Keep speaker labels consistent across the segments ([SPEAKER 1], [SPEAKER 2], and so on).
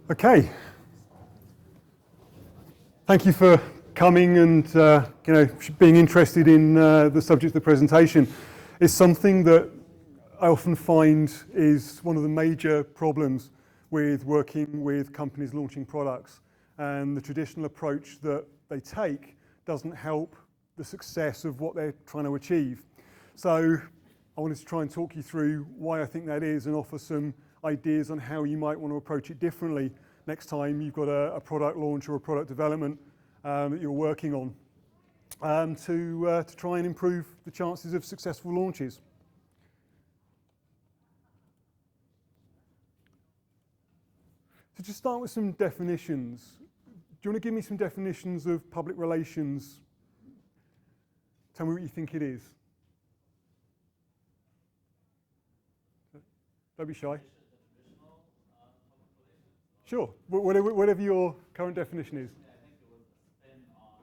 [SPEAKER 1] Okay. Thank you for coming and being interested in the subject of the presentation. It's something that I often find is one of the major problems with working with companies launching products, and the traditional approach that they take doesn't help the success of what they're trying to achieve. So I wanted to try and talk you through why I think that is and offer some ideas on how you might want to approach it differently next time you've got a product launch or a product development that you're working on to try and improve the chances of successful launches. So just start with some definitions. Do you want to give me some definitions of public relations? Tell me what you think it is. Don't be shy. Sure, whatever your current definition is.
[SPEAKER 2] Yeah, I think it was a spin on,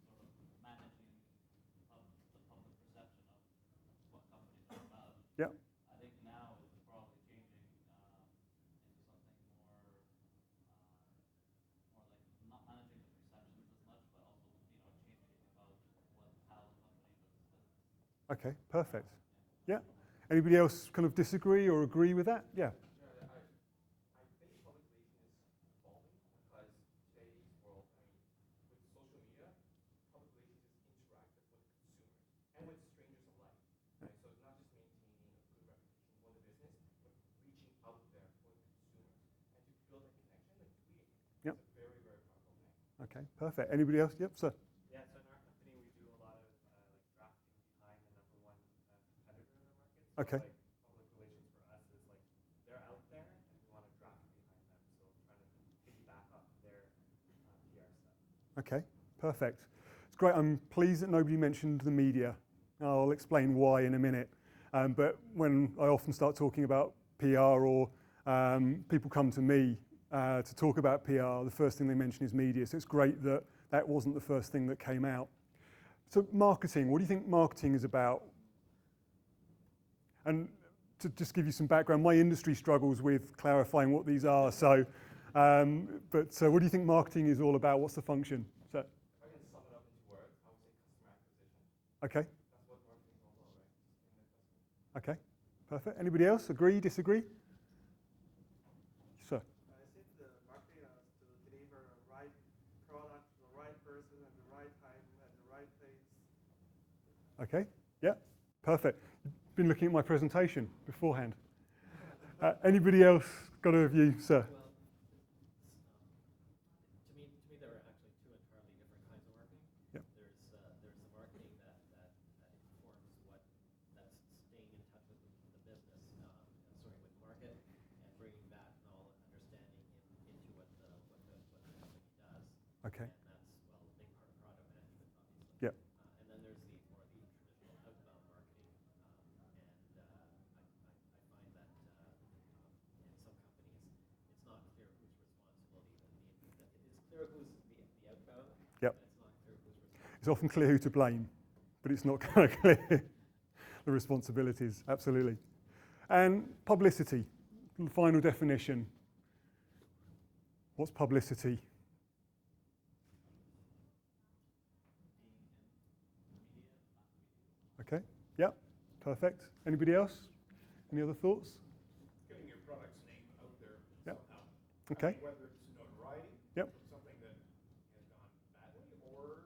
[SPEAKER 2] sort of managing the public perception of what companies are about.
[SPEAKER 1] Yeah.
[SPEAKER 2] I think now it's probably changing into something more like not managing the perceptions as much, but also changing about how the company does business.
[SPEAKER 1] Okay, perfect. Yeah. Anybody else kind of disagree or agree with that? Yeah. Okay, perfect. Anybody else? Yep, sir.
[SPEAKER 3] Yeah, so in our company, we do a lot of drafting behind the number one competitor in the market. So
[SPEAKER 1] Okay.
[SPEAKER 3] Public relations for us is they're out there and we want to draft behind them. So trying to piggyback off of their PR stuff.
[SPEAKER 1] Okay, perfect. It's great. I'm pleased that nobody mentioned the media. I'll explain why in a minute. But when I often start talking about PR or people come to me to talk about PR, the first thing they mention is media. So it's great that that wasn't the first thing that came out. So marketing, what do you think marketing is about? And to just give you some background, my industry struggles with clarifying what these are. So, what do you think marketing is all about? What's the function? So,
[SPEAKER 3] If I can sum it up into words, I would say customer acquisition.
[SPEAKER 1] okay,
[SPEAKER 3] That's what marketing is all about, right?
[SPEAKER 1] okay, perfect. Anybody else? Agree, disagree? Sir.
[SPEAKER 4] I think the marketing is to deliver the right product to the right person at the right time at the right place.
[SPEAKER 1] Okay, yeah, perfect. You've been looking at my presentation beforehand. Anybody else got a view, sir?
[SPEAKER 5] Well, to me, there are actually two entirely different kinds of marketing.
[SPEAKER 1] Yep.
[SPEAKER 5] There's the marketing that informs that's staying in touch with the business, sorry, with the market, and bringing that knowledge, understanding into what the company does.
[SPEAKER 1] Okay.
[SPEAKER 5] And that's, well, a big part of product management, obviously.
[SPEAKER 1] Yep.
[SPEAKER 5] And then there's the traditional outbound marketing, and I find that in some companies it's not clear whose responsibility it is clear who's the outbound.
[SPEAKER 1] Yep.
[SPEAKER 5] But it's not clear who's responsible.
[SPEAKER 1] It's often clear who to blame, but it's not kind of clear the responsibilities, absolutely. And publicity, the final definition. What's publicity? Okay, yeah, perfect. Anybody else? Any other thoughts?
[SPEAKER 6] Getting your product's name out there
[SPEAKER 1] Yep.
[SPEAKER 6] somehow.
[SPEAKER 1] Okay.
[SPEAKER 6] Whether it's notoriety,
[SPEAKER 1] Yep.
[SPEAKER 6] something that has gone badly, or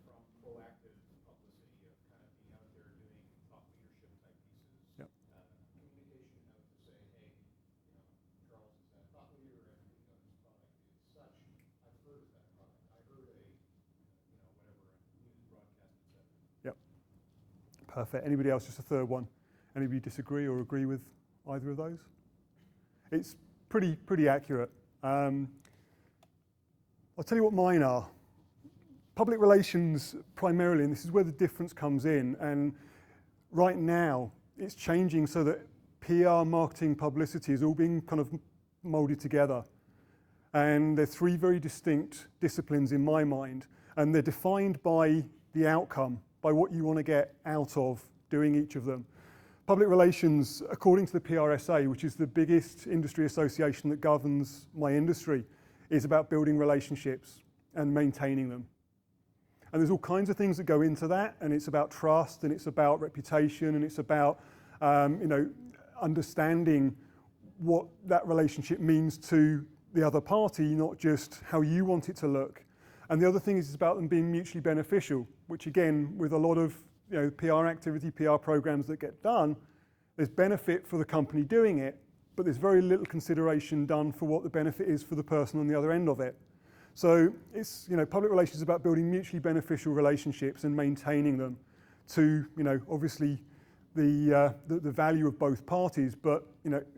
[SPEAKER 6] from proactive publicity of kind of being out there doing thought leadership type pieces.
[SPEAKER 1] Yep.
[SPEAKER 6] Communication out to say, hey, Charles is that thought leader, and this product is such. I've heard of that product. I heard a, whatever, news broadcast, etc.
[SPEAKER 1] Yep. Perfect. Anybody else? Just a third one. Anybody disagree or agree with either of those? It's pretty accurate. I'll tell you what mine are. Public relations primarily, and this is where the difference comes in. And right now, it's changing so that PR, marketing, publicity is all being kind of molded together. And they're three very distinct disciplines in my mind. And they're defined by the outcome, by what you want to get out of doing each of them. Public relations, according to the PRSA, which is the biggest industry association that governs my industry, is about building relationships and maintaining them. And there's all kinds of things that go into that, and it's about trust, and it's about reputation, and it's about understanding what that relationship means to the other party, not just how you want it to look. And the other thing is it's about them being mutually beneficial, which again, with a lot of PR activity, PR programs that get done, there's benefit for the company doing it, but there's very little consideration done for what the benefit is for the person on the other end of it. So it's, public relations is about building mutually beneficial relationships and maintaining them to, obviously the value of both parties. But,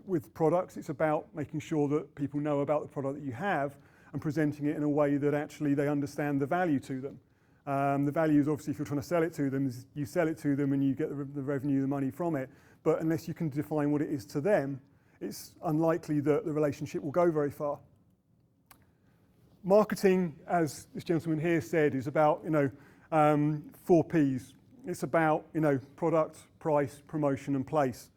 [SPEAKER 1] with products, it's about making sure that people know about the product that you have and presenting it in a way that actually they understand the value to them. The value is obviously, if you're trying to sell it to them, is you sell it to them and you get the revenue, the money from it. But unless you can define what it is to them, it's unlikely that the relationship will go very far. Marketing, as this gentleman here said, is about 4 Ps. It's about product, price, promotion, and place.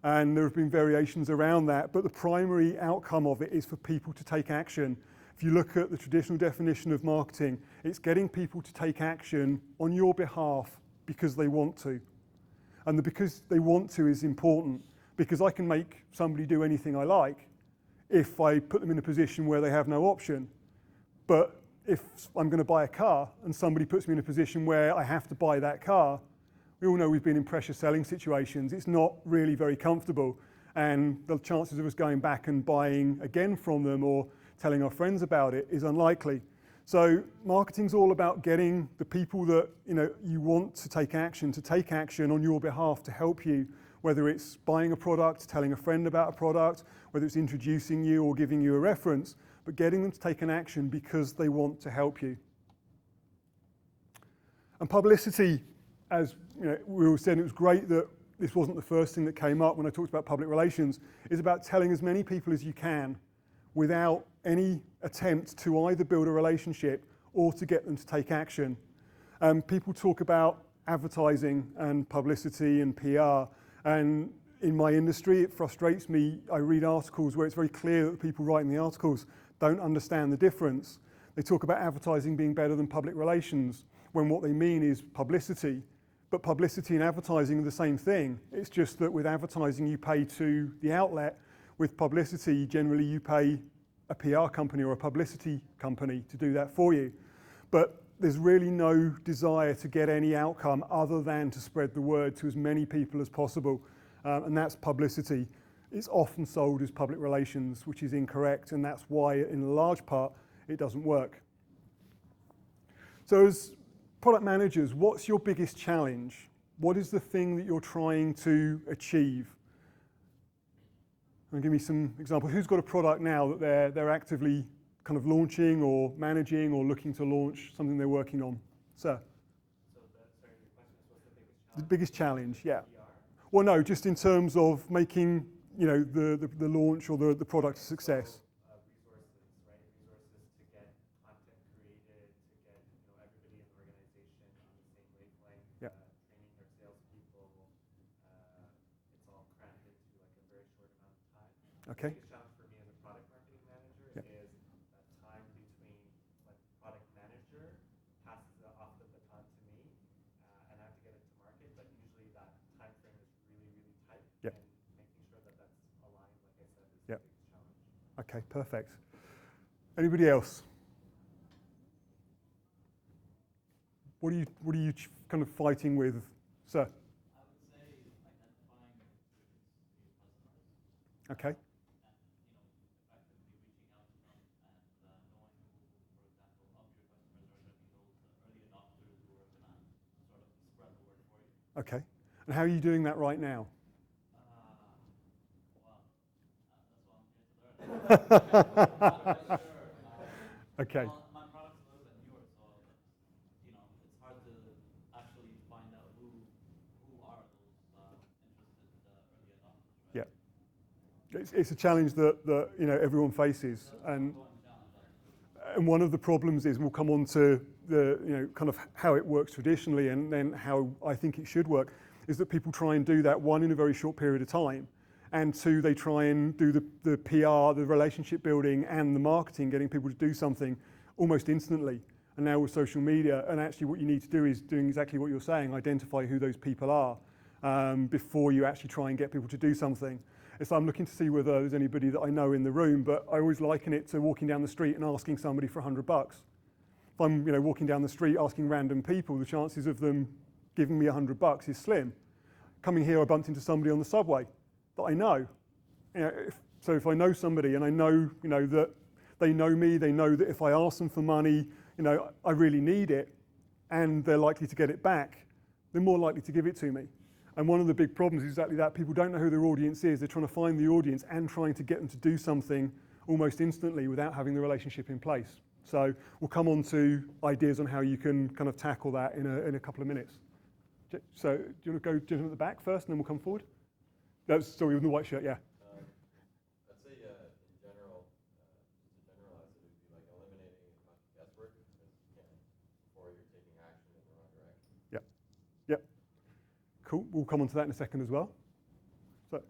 [SPEAKER 1] And there have been variations around that, but the primary outcome of it is for people to take action. If you look at the traditional definition of marketing, it's getting people to take action on your behalf because they want to. And the because they want to is important, because I can make somebody do anything I like if I put them in a position where they have no option. But if I'm going to buy a car and somebody puts me in a position where I have to buy that car, we all know we've been in pressure selling situations. It's not really very comfortable. And the chances of us going back and buying again from them or telling our friends about it is unlikely. So marketing's all about getting the people that you want to take action on your behalf to help you, whether it's buying a product, telling a friend about a product, whether it's introducing you or giving you a reference, but getting them to take an action because they want to help you. And publicity, as we all said, it was great that this wasn't the first thing that came up when I talked about public relations, is about telling as many people as you can without any attempt to either build a relationship or to get them to take action. People talk about advertising and publicity and PR, and in my industry it frustrates me. I read articles where it's very clear that the people writing the articles don't understand the difference. They talk about advertising being better than public relations when what they mean is publicity. But publicity and advertising are the same thing. It's just that with advertising you pay to the outlet. With publicity, generally you pay a PR company or a publicity company to do that for you. But there's really no desire to get any outcome other than to spread the word to as many people as possible. And that's publicity. It's often sold as public relations, which is incorrect, and that's why, in large part, it doesn't work. So as product managers, what's your biggest challenge? What is the thing that you're trying to achieve? And give me some examples. Who's got a product now that they're actively kind of launching or managing or looking to launch, something they're working on? Sir?
[SPEAKER 3] So your question is, what's the biggest challenge?
[SPEAKER 1] The biggest challenge, yeah.
[SPEAKER 3] PR?
[SPEAKER 1] Well, no, just in terms of making the launch or the product a success.
[SPEAKER 3] Resources, right? Resources to get content created, to get everybody in the organization on the same wavelength,
[SPEAKER 1] Yeah.
[SPEAKER 3] Training their salespeople. It's all crammed into like a very short amount of time.
[SPEAKER 1] Okay.
[SPEAKER 3] The biggest challenge for me as a product marketing manager
[SPEAKER 1] Yeah.
[SPEAKER 3] is that time between when product manager passes off the baton to me, and I have to get it to market. But usually that time frame is really, really tight.
[SPEAKER 1] Yeah.
[SPEAKER 3] And making sure that that's aligned, like I said, is
[SPEAKER 1] Yeah.
[SPEAKER 3] the biggest challenge.
[SPEAKER 1] Okay, perfect. Anybody else? What are you kind of fighting with, sir?
[SPEAKER 2] I would say identifying who your customers
[SPEAKER 1] Okay.
[SPEAKER 2] and effectively reaching out to them and knowing who, for example, of your customers are going to be those early adopters who are going to sort of spread the word for you.
[SPEAKER 1] Okay. And how are you doing that right now?
[SPEAKER 2] Well, that's what I'm here to learn. I'm not really sure.
[SPEAKER 1] Okay.
[SPEAKER 2] Well, my product's a little bit newer, so it's hard to actually find out who are those interested early adopters, right?
[SPEAKER 1] Yeah. It's a challenge that everyone faces, and one of the problems is, we'll come on to the kind of how it works traditionally and then how I think it should work, is that people try and do that, one, in a very short period of time, and two, they try and do the PR, the relationship building, and the marketing, getting people to do something almost instantly. And now with social media, and actually what you need to do is doing exactly what you're saying, identify who those people are before you actually try and get people to do something. So I'm looking to see whether there's anybody that I know in the room, but I always liken it to walking down the street and asking somebody for $100. If I'm walking down the street asking random people, the chances of them giving me $100 is slim. Coming here, I bumped into somebody on the subway that I know. So if I know somebody and I know, that they know me, they know that if I ask them for money, I really need it, and they're likely to get it back, they're more likely to give it to me. And one of the big problems is exactly that. People don't know who their audience is. They're trying to find the audience and trying to get them to do something almost instantly without having the relationship in place. So we'll come on to ideas on how you can kind of tackle that in a couple of minutes. So do you want to go gentleman at the back first, and then we'll come forward? Sorry, with the white shirt, yeah.
[SPEAKER 7] I'd say in general, just to generalize it, would be like eliminating as much guesswork as you can before you're taking action in the wrong direction.
[SPEAKER 1] Yep. Cool. We'll come on to that in a second as well. So,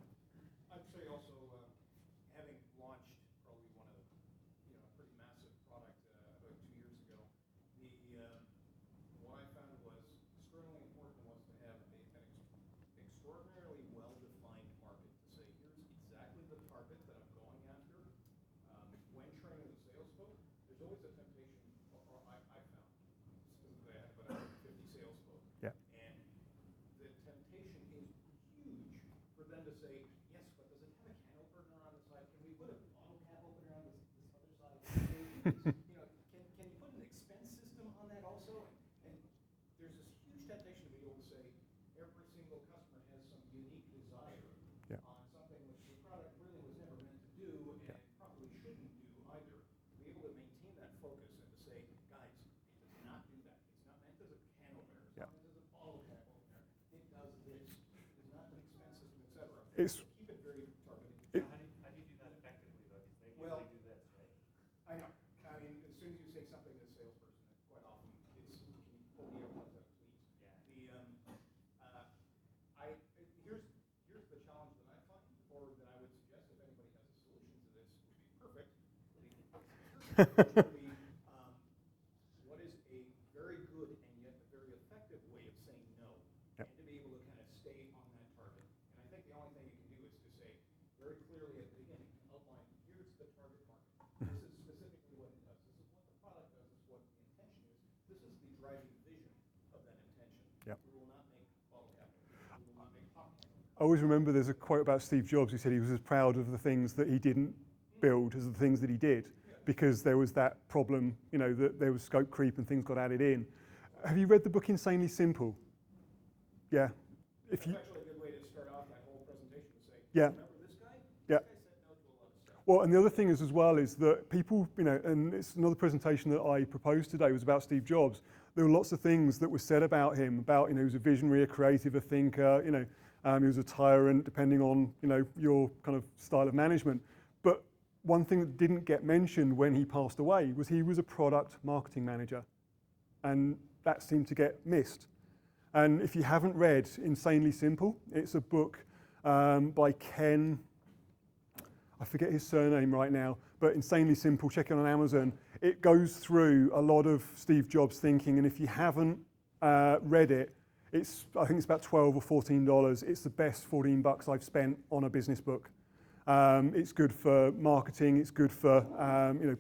[SPEAKER 6] I'd say also, having launched probably one of a pretty massive product about 2 years ago, what I found was extremely important was to have an extraordinarily well-defined market to say, here's exactly the target that I'm going after. When training the sales folk, there's always a temptation, or I found, specifically I have about 50 sales folk.
[SPEAKER 1] Yeah.
[SPEAKER 6] And the temptation is huge for them to say, yes, but does it have a can opener on the side? Can we put a bottle cap opener on this other side? Can you put an expense system on that also? And there's this huge temptation to be able to say, every single customer has some unique desire
[SPEAKER 1] Yeah.
[SPEAKER 6] on something which the product really was never meant to do and probably shouldn't do either. To be able to maintain that focus and to say, guys, it does not do that. It's not meant as a can opener. It's not meant as a bottle cap opener. It does this. It is not an expense system, etc.
[SPEAKER 1] It's-
[SPEAKER 6] Keep it very targeted.
[SPEAKER 3] How do you do that effectively, though? Because they
[SPEAKER 6] Well-
[SPEAKER 3] usually do this, right?
[SPEAKER 6] I know. I mean, as soon as you say something to a salesperson, quite often it's, can you pull the airplanes out, please?
[SPEAKER 3] Yeah.
[SPEAKER 6] Here's the challenge that I find, or that I would suggest if anybody has a solution to this, would be perfect. What is a very good and yet a very effective way of saying no, and to be able to kind of stay on that target. And I think the only thing you can do is to say very clearly at the beginning, outline, here's the target market. This is specifically what it does. This is what the product does. This is what the intention is. This is the driving vision of that intention.
[SPEAKER 1] Yep.
[SPEAKER 6] We will not make bottle cap openers. We will not make pop cap openers.
[SPEAKER 1] I always remember there's a quote about Steve Jobs who said he was as proud of the things that he didn't build as the things that he did, because there was that problem, that there was scope creep and things got added in. Have you read the book Insanely Simple? Yeah. If you,
[SPEAKER 6] That's actually a good way to start off that whole presentation to say,
[SPEAKER 1] Yeah.
[SPEAKER 6] remember this guy?
[SPEAKER 1] Yeah.
[SPEAKER 6] This guy said no to a lot of stuff.
[SPEAKER 1] Well, and the other thing is as well is that people, and it's another presentation that I proposed today was about Steve Jobs. There were lots of things that were said about him, about, he was a visionary, a creative, a thinker, he was a tyrant, depending on, your kind of style of management. But one thing that didn't get mentioned when he passed away was he was a product marketing manager. And that seemed to get missed. And if you haven't read Insanely Simple, it's a book by Ken, I forget his surname right now, but Insanely Simple, check it on Amazon. It goes through a lot of Steve Jobs thinking, and if you haven't read it, I think it's about $12 or $14. It's the best $14 I've spent on a business book. It's good for marketing, it's good for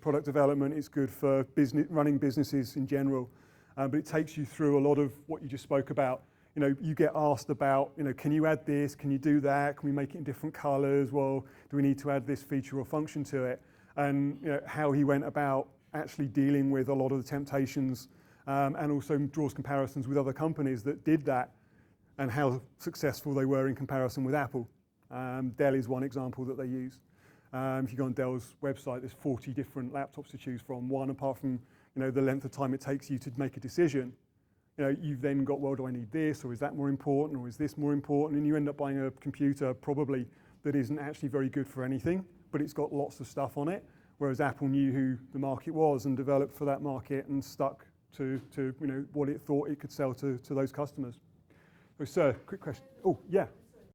[SPEAKER 1] product development, it's good for running businesses in general. But it takes you through a lot of what you just spoke about. You get asked about, can you add this? Can you do that? Can we make it in different colors? Well, do we need to add this feature or function to it? And how he went about actually dealing with a lot of the temptations, and also draws comparisons with other companies that did that and how successful they were in comparison with Apple. Dell is one example that they use. If you go on Dell's website, there's 40 different laptops to choose from. One, apart from the length of time it takes you to make a decision, you've then got, well, do I need this, or is that more important, or is this more important? And you end up buying a computer probably that isn't actually very good for anything, but it's got lots of stuff on it. Whereas Apple knew who the market was and developed for that market and stuck to what it thought it could sell to those customers. Oh, sir, quick question. Oh, yeah.